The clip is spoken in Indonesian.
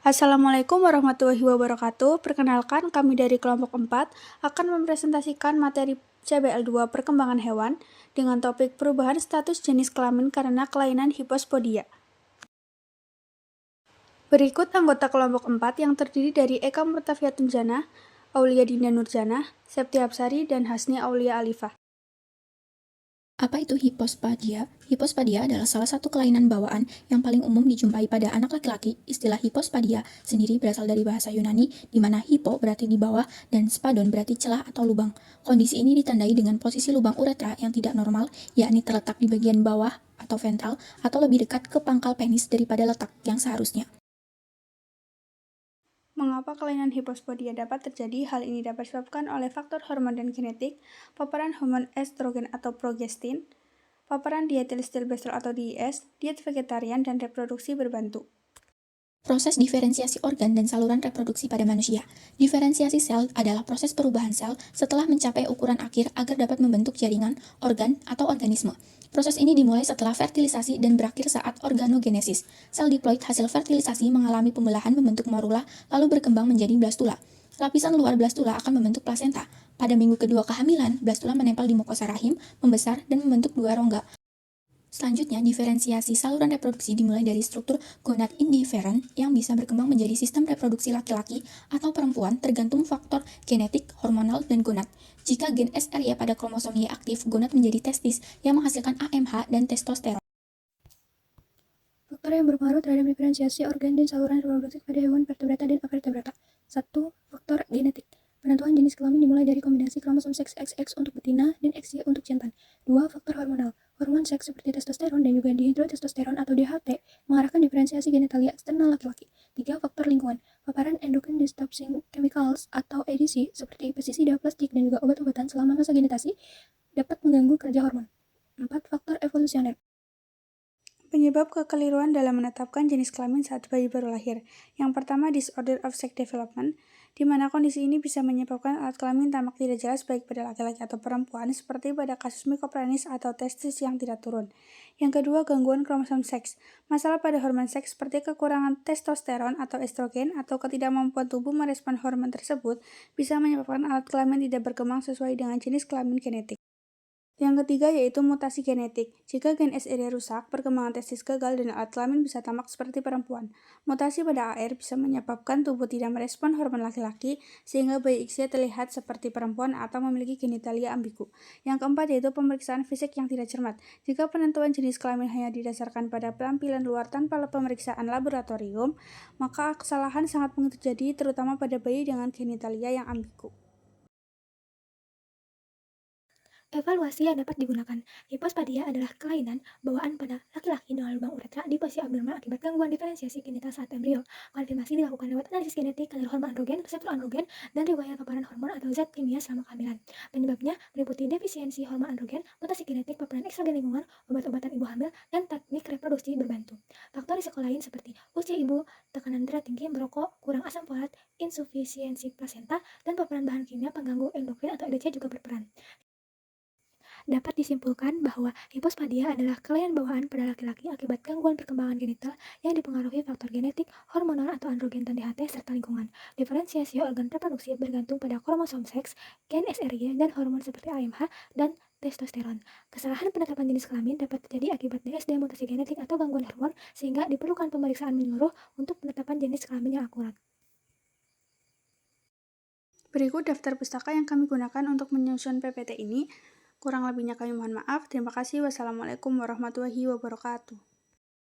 Assalamualaikum warahmatullahi wabarakatuh. Perkenalkan, kami dari kelompok 4 akan mempresentasikan materi CBL2 Perkembangan Hewan dengan topik perubahan status jenis kelamin karena kelainan hipospodia. Berikut anggota kelompok 4 yang terdiri dari Eka Murtafiatunjana, Aulia Dinda Nurjana, Septi Absari, dan Hasni Aulia Alifah. Apa itu hipospadia? Hipospadia adalah salah satu kelainan bawaan yang paling umum dijumpai pada anak laki-laki. Istilah hipospadia sendiri berasal dari bahasa Yunani, di mana hipo berarti di bawah dan spadon berarti celah atau lubang. Kondisi ini ditandai dengan posisi lubang uretra yang tidak normal, yakni terletak di bagian bawah atau ventral, atau lebih dekat ke pangkal penis daripada letak yang seharusnya. Mengapa kelainan hipospodia dapat terjadi? Hal ini dapat disebabkan oleh faktor hormon dan genetik, paparan hormon estrogen atau progestin, paparan diethylstilbestrol atau DIS, diet vegetarian, dan reproduksi berbantu. Proses diferensiasi organ dan saluran reproduksi pada manusia. Diferensiasi sel adalah proses perubahan sel setelah mencapai ukuran akhir agar dapat membentuk jaringan, organ, atau organisme. Proses ini dimulai setelah fertilisasi dan berakhir saat organogenesis. Sel diploid hasil fertilisasi mengalami pembelahan membentuk morula, lalu berkembang menjadi blastula. Lapisan luar blastula akan membentuk plasenta. Pada minggu kedua kehamilan, blastula menempel di mukosa rahim, membesar, dan membentuk dua rongga. Selanjutnya, diferensiasi saluran reproduksi dimulai dari struktur gonad indiferen yang bisa berkembang menjadi sistem reproduksi laki-laki atau perempuan tergantung faktor genetik, hormonal, dan gonad. Jika gen SRY pada kromosom Y aktif, gonad menjadi testis yang menghasilkan AMH dan testosteron. Faktor yang berpengaruh terhadap diferensiasi organ dan saluran reproduksi pada hewan vertebrata dan avertebrata. 1. Faktor genetik. Penentuan jenis kelamin dimulai dari kombinasi kromosom seks XX untuk betina dan XY untuk jantan. 2. Faktor hormonal. Hormon seks seperti testosteron dan juga dihidrotestosteron atau DHT mengarahkan diferensiasi genitalia eksternal laki-laki. 3. Faktor lingkungan. Paparan endocrine disrupting chemicals atau EDC seperti pestisida, plastik, dan juga obat-obatan selama masa genitasi dapat mengganggu kerja hormon. 4. Faktor evolusioner. Penyebab kekeliruan dalam menetapkan jenis kelamin saat bayi baru lahir. Yang pertama, disorder of sex development, di mana kondisi ini bisa menyebabkan alat kelamin tampak tidak jelas baik pada laki-laki atau perempuan, seperti pada kasus micropenis atau testis yang tidak turun. Yang kedua, gangguan kromosom seks. Masalah pada hormon seks seperti kekurangan testosteron atau estrogen atau ketidakmampuan tubuh merespon hormon tersebut bisa menyebabkan alat kelamin tidak berkembang sesuai dengan jenis kelamin genetik. Yang ketiga yaitu mutasi genetik. Jika gen SRY rusak, perkembangan testis gagal dan alat kelamin bisa tampak seperti perempuan. Mutasi pada AR bisa menyebabkan tubuh tidak merespon hormon laki-laki sehingga bayi XY terlihat seperti perempuan atau memiliki genitalia ambigu. Yang keempat yaitu pemeriksaan fisik yang tidak cermat. Jika penentuan jenis kelamin hanya didasarkan pada penampilan luar tanpa pemeriksaan laboratorium, maka kesalahan sangat mungkin terjadi terutama pada bayi dengan genitalia yang ambigu. Evaluasi yang dapat digunakan. Hipospadia adalah kelainan bawaan pada laki-laki dengan lubang uretra di posisi abnormal akibat gangguan diferensiasi genital saat embrio. Konfirmasi dilakukan lewat analisis genetik, kadar hormon androgen, reseptor androgen, dan riwayat paparan hormon atau zat kimia selama kehamilan. Penyebabnya meliputi defisiensi hormon androgen, mutasi genetik, paparan ekstrogen lingkungan, obat-obatan ibu hamil, dan teknik reproduksi berbantu. Faktor risiko lain seperti usia ibu, tekanan darah tinggi, merokok, kurang asam folat, insufisiensi plasenta, dan paparan bahan kimia pengganggu endokrin atau EDC juga berperan. Dapat disimpulkan bahwa hipospadia adalah kelainan bawaan pada laki-laki akibat gangguan perkembangan genital yang dipengaruhi faktor genetik, hormonal atau androgen dan DHT serta lingkungan. Diferensiasi organ reproduksi bergantung pada kromosom seks, gen SRY, dan hormon seperti AMH dan testosteron. Kesalahan penetapan jenis kelamin dapat terjadi akibat DSD, mutasi genetik, atau gangguan hormon, sehingga diperlukan pemeriksaan menyeluruh untuk penetapan jenis kelamin yang akurat. Berikut daftar pustaka yang kami gunakan untuk menyusun PPT ini. Kurang lebihnya kami mohon maaf. Terima kasih. Wassalamualaikum warahmatullahi wabarakatuh.